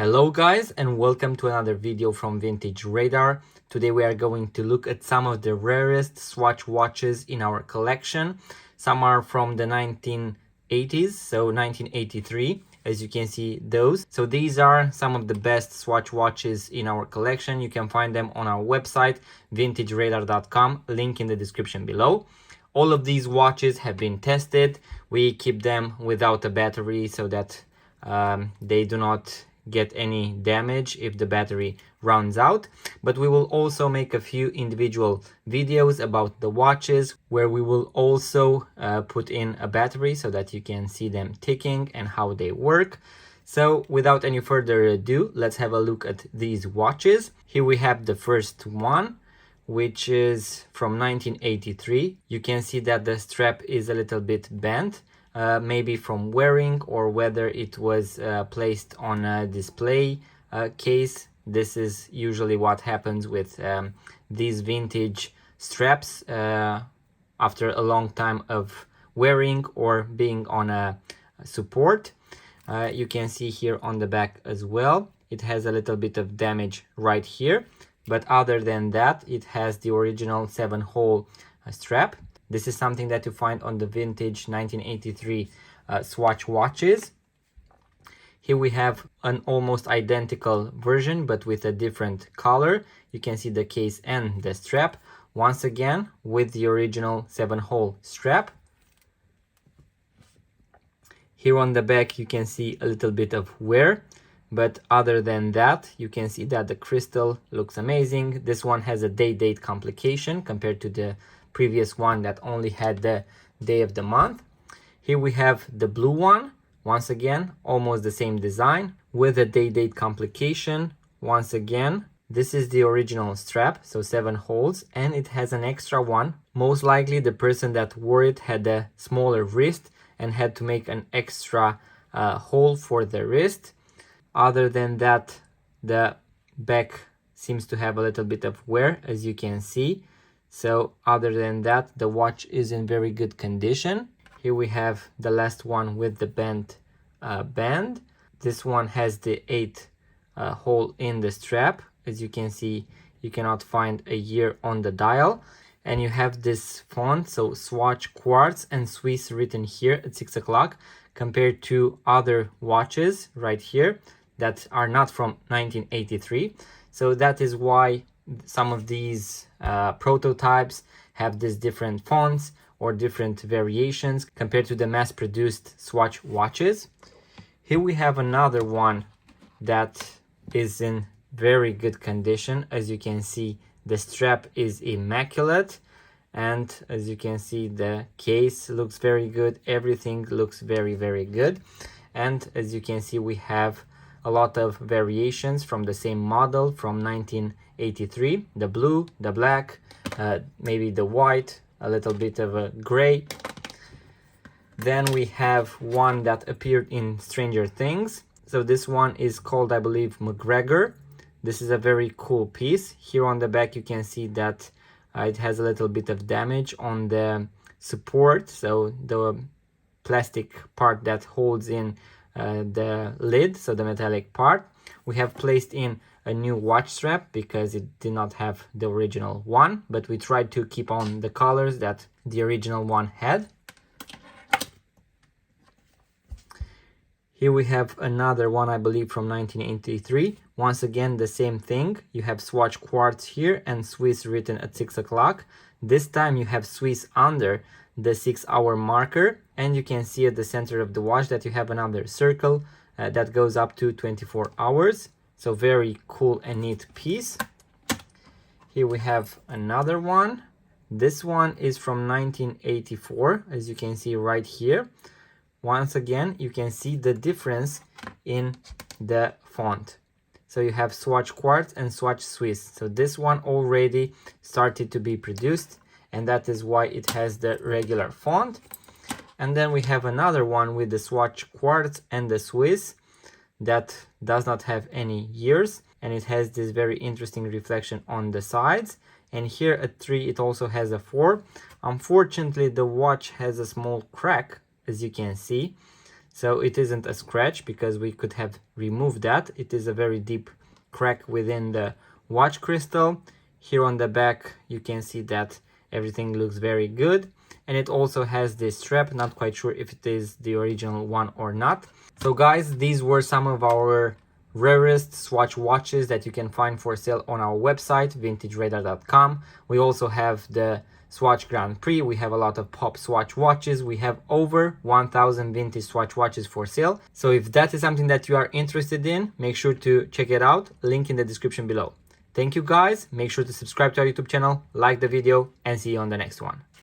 Hello guys, and welcome to another video from Vintage Radar. Today we are going to look at some of the rarest Swatch watches in our collection. Some are from the 1980s, so 1983, as you can see those. So these are some of the best Swatch watches in our collection. You can find them on our website, vintageradar.com, link in the description below. All of these watches have been tested. We keep them without a battery so that they do not get any damage if the battery runs out, but we will also make a few individual videos about the watches where we will also put in a battery so that you can see them ticking and how they work. So without any further ado, let's have a look at these watches. Here we have the first one, which is from 1983. You can see that the strap is a little bit bent. Maybe from wearing or whether it was placed on a display case. This is usually what happens with these vintage straps after a long time of wearing or being on a support. You can see here on the back as well, it has a little bit of damage right here, but other than that, it has the original 7-hole strap. This is something that you find on the vintage 1983 Swatch watches. Here we have an almost identical version, but with a different color. You can see the case and the strap. Once again, with the original 7-hole strap. Here on the back, you can see a little bit of wear. But other than that, you can see that the crystal looks amazing. This one has a date complication compared to the previous one that only had the day of the month. Here we have the blue one. Once again, almost the same design with a date complication. Once again, this is the original strap, so 7 holes, and it has an extra one. Most likely the person that wore it had a smaller wrist and had to make an extra hole for the wrist. Other than that, the back seems to have a little bit of wear, as you can see. So other than that, the watch is in very good condition. Here we have the last one with the bent band. This one has the 8 hole in the strap. As you can see, you cannot find a year on the dial. And you have this font, so Swatch Quartz and Swiss written here at 6 o'clock, compared to other watches right here that are not from 1983. So that is why some of these prototypes have these different fonts or different variations compared to the mass-produced Swatch watches. Here we have another one that is in very good condition. As you can see, the strap is immaculate, and as you can see, the case looks very good. Everything looks very good. And as you can see, we have a lot of variations from the same model from 1983, the blue, the black, maybe the white, a little bit of a gray. Then we have one that appeared in Stranger Things. So this one is called, I believe, McGregor. This is a very cool piece. Here on the back you can see that it has a little bit of damage on the support, so the plastic part that holds in the lid, so the metallic part. We have placed in a new watch strap because it did not have the original one, but we tried to keep on the colors that the original one had. Here we have another one, I believe, from 1983. Once again, the same thing. You have Swatch Quartz here and Swiss written at 6 o'clock. This time you have Swiss under the 6-hour marker, and you can see at the center of the watch that you have another circle that goes up to 24 hours. So very cool and neat piece. Here we have another one. This one is from 1984, as you can see right here. Once again, you can see the difference in the font. So you have Swatch Quartz and Swatch Swiss. So this one already started to be produced, and that is why it has the regular font. And then we have another one with the Swatch Quartz and the Swiss that does not have any years, and it has this very interesting reflection on the sides. And here at 3 it also has a 4. Unfortunately, the watch has a small crack, as you can see. So it isn't a scratch because we could have removed that. It is a very deep crack within the watch crystal. Here on the back you can see that everything looks very good, and it also has this strap. Not quite sure if it is the original one or not. So guys, these were some of our rarest Swatch watches that you can find for sale on our website, vintageradar.com. We also have the Swatch Grand Prix. We have a lot of pop Swatch watches. We have over 1000 vintage Swatch watches for sale. So if that is something that you are interested in, make sure to check it out. Link in the description below. Thank you guys. Make sure to subscribe to our YouTube channel, like the video, and see you on the next one.